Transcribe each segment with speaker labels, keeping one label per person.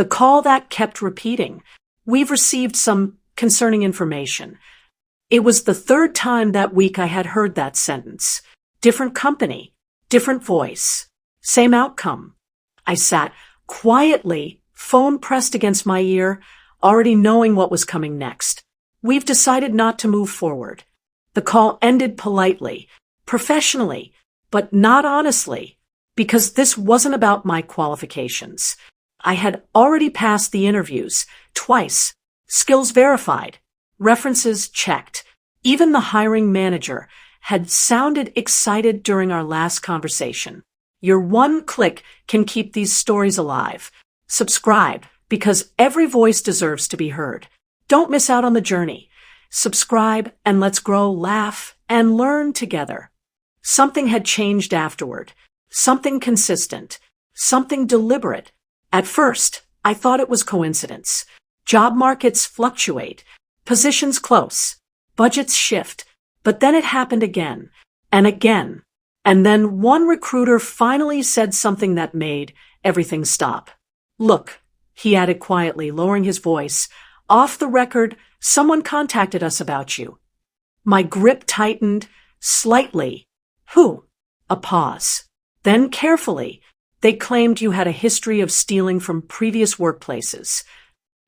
Speaker 1: The call that kept repeating. We've received some concerning information. It was the third time that week I had heard that sentence. Different company, different voice, same outcome. I sat quietly, phone pressed against my ear, already knowing what was coming next. We've decided not to move forward. The call ended politely, professionally, but not honestly, because this wasn't about my qualifications. I had already passed the interviews, twice, skills verified, references checked. Even the hiring manager had sounded excited during our last conversation. Your one click can keep these stories alive. Subscribe, because every voice deserves to be heard. Don't miss out on the journey. Subscribe and let's grow, laugh, and learn together. Something had changed afterward. Something consistent. Something deliberate. At first, I thought it was coincidence. Job markets fluctuate. Positions close. Budgets shift. But then it happened again. And again. And then one recruiter finally said something that made everything stop. Look, he added quietly, lowering his voice. Off the record, someone contacted us about you. My grip tightened slightly. Who? A pause. Then carefully, they claimed you had a history of stealing from previous workplaces.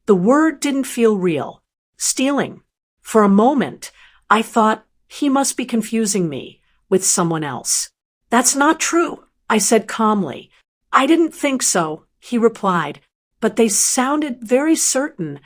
Speaker 1: The word didn't feel real. Stealing. For a moment, I thought he must be confusing me with someone else. That's not true, I said calmly. I didn't think so, he replied, but they sounded very certain.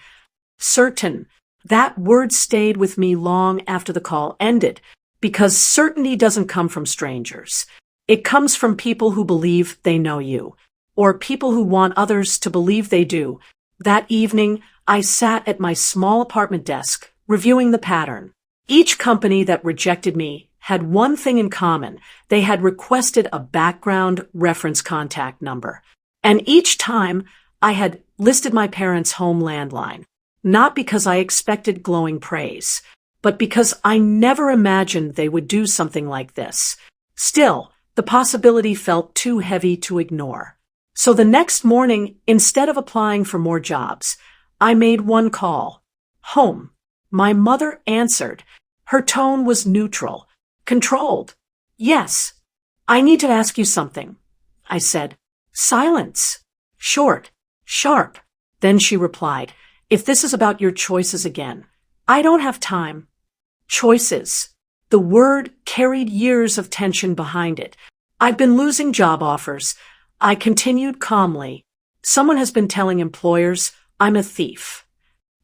Speaker 1: Certain. That word stayed with me long after the call ended, because certainty doesn't come from strangers. It comes from people who believe they know you, or people who want others to believe they do. That evening, I sat at my small apartment desk, reviewing the pattern. Each company that rejected me had one thing in common. They had requested a background reference contact number. And each time, I had listed my parents' home landline, not because I expected glowing praise, but because I never imagined they would do something like this. Still, the possibility felt too heavy to ignore. So the next morning, instead of applying for more jobs, I made one call. Home. My mother answered. Her tone was neutral, controlled. Yes. I need to ask you something, I said. Silence. Short. Sharp. Then she replied, if this is about your choices again, I don't have time. Choices. The word carried years of tension behind it. I've been losing job offers. I continued calmly. Someone has been telling employers I'm a thief.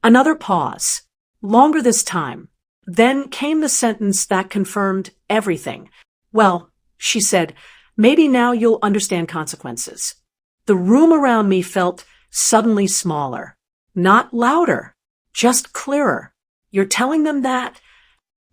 Speaker 1: Another pause. Longer this time. Then came the sentence that confirmed everything. Well, she said, maybe now you'll understand consequences. The room around me felt suddenly smaller. Not louder, just clearer. You're telling them that?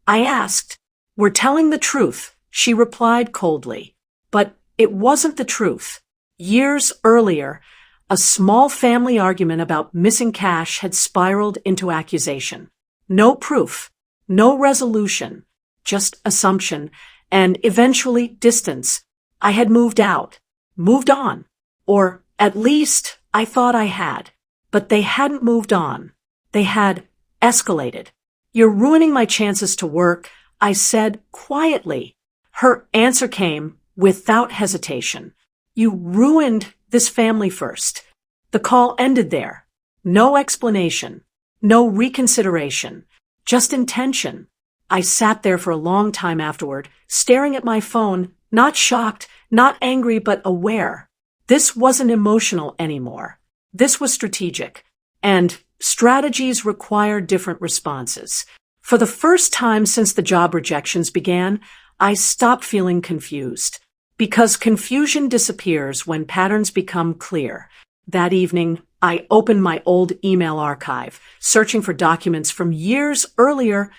Speaker 1: I asked. We're telling the truth, she replied coldly. But it wasn't the truth. Years earlier, a small family argument about missing cash had spiraled into accusation. No proof, no resolution, just assumption, and eventually distance. I had moved out, moved on, or at least I thought I had. But they hadn't moved on. They had escalated. You're ruining my chances to work, I said quietly. Her answer came without hesitation. You ruined this family first. The call ended there. No explanation. No reconsideration. Just intention. I sat there for a long time afterward, staring at my phone, not shocked, not angry, but aware. This wasn't emotional anymore. This was strategic. And strategies require different responses. For the first time since the job rejections began, I stopped feeling confused. Because confusion disappears when patterns become clear. That evening, I opened my old email archive, searching for documents from years earlier,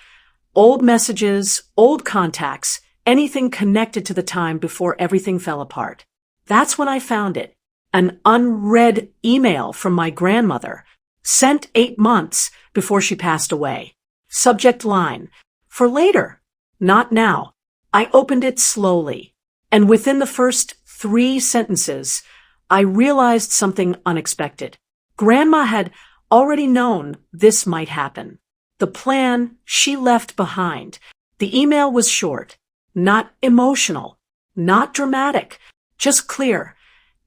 Speaker 1: old messages, old contacts, anything connected to the time before everything fell apart. That's when I found it. An unread email from my grandmother, sent 8 months before she passed away. Subject line, for later, not now. I opened it slowly, and within the first 3 sentences, I realized something unexpected. Grandma had already known this might happen. The plan she left behind. The email was short, not emotional, not dramatic, just clear,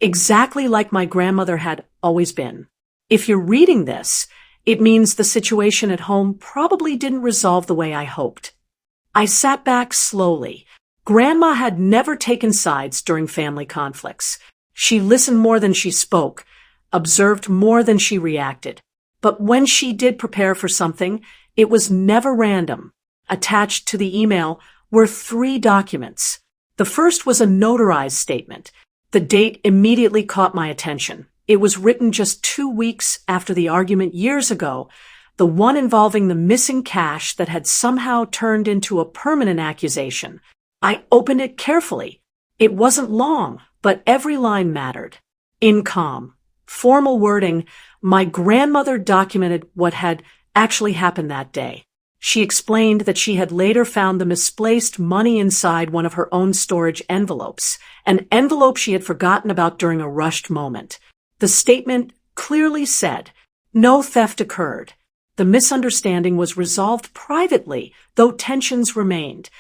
Speaker 1: exactly like my grandmother had always been. If you're reading this, it means the situation at home probably didn't resolve the way I hoped. I sat back slowly. Grandma had never taken sides during family conflicts. She listened more than she spoke, observed more than she reacted. But when she did prepare for something, it was never random. Attached to the email were 3 documents. The first was a notarized statement. The date immediately caught my attention. It was written just 2 weeks after the argument years ago, the one involving the missing cash that had somehow turned into a permanent accusation. I opened it carefully. It wasn't long, but every line mattered. In calm, formal wording, my grandmother documented what had actually happened that day. She explained that she had later found the misplaced money inside one of her own storage envelopes, an envelope she had forgotten about during a rushed moment. The statement clearly said, no theft occurred. The misunderstanding was resolved privately, though tensions remained.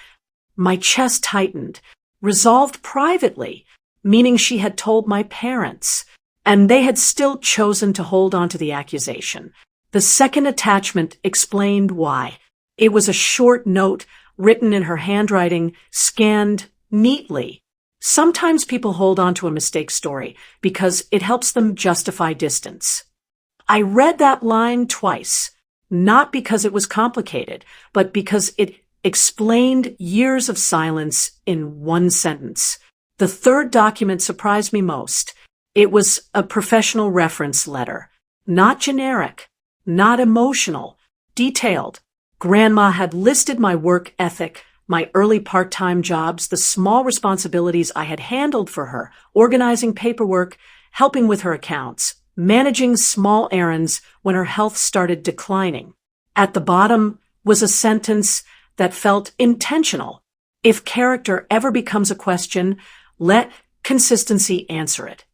Speaker 1: My chest tightened. Resolved privately, meaning she had told my parents, and they had still chosen to hold on to the accusation. The second attachment explained why. It was a short note written in her handwriting, scanned neatly. Sometimes people hold on to a mistake story because it helps them justify distance. I read that line twice, not because it was complicated, but because it explained years of silence in one sentence. The third document surprised me most. It was a professional reference letter. Not generic, not emotional, detailed. Grandma had listed my work ethic, my early part-time jobs, the small responsibilities I had handled for her, organizing paperwork, helping with her accounts, managing small errands when her health started declining. At the bottom was a sentence that felt intentional. If character ever becomes a question, let consistency answer it.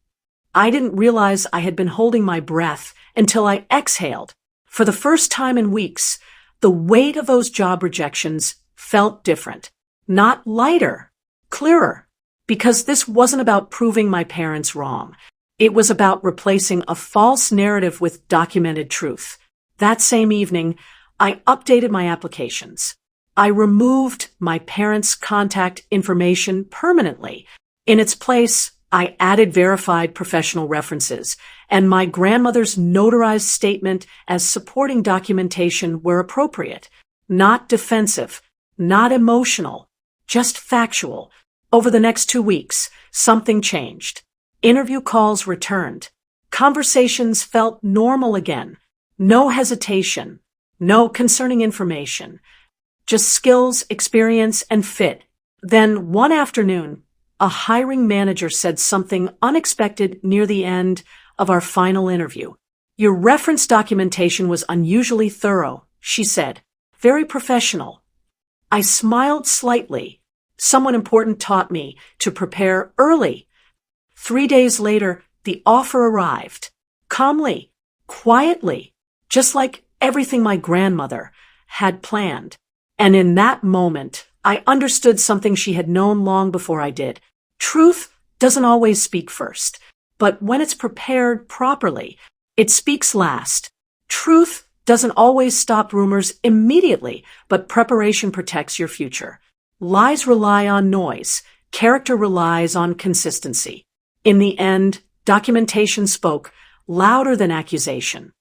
Speaker 1: I didn't realize I had been holding my breath until I exhaled. For the first time in weeks, the weight of those job rejections felt different. Not lighter, clearer. Because this wasn't about proving my parents wrong. It was about replacing a false narrative with documented truth. That same evening, I updated my applications. I removed my parents' contact information permanently. In its place, I added verified professional references and my grandmother's notarized statement as supporting documentation where appropriate. Not defensive, not emotional, just factual. Over the next 2 weeks, something changed. Interview calls returned. Conversations felt normal again. No hesitation, no concerning information. Just skills, experience, and fit. Then one afternoon, a hiring manager said something unexpected near the end of our final interview. Your reference documentation was unusually thorough, she said. Very professional. I smiled slightly. Someone important taught me to prepare early. 3 days later, the offer arrived. Calmly, quietly, just like everything my grandmother had planned. And in that moment, I understood something she had known long before I did. Truth doesn't always speak first, but when it's prepared properly, it speaks last. Truth doesn't always stop rumors immediately, but preparation protects your future. Lies rely on noise. Character relies on consistency. In the end, documentation spoke louder than accusation.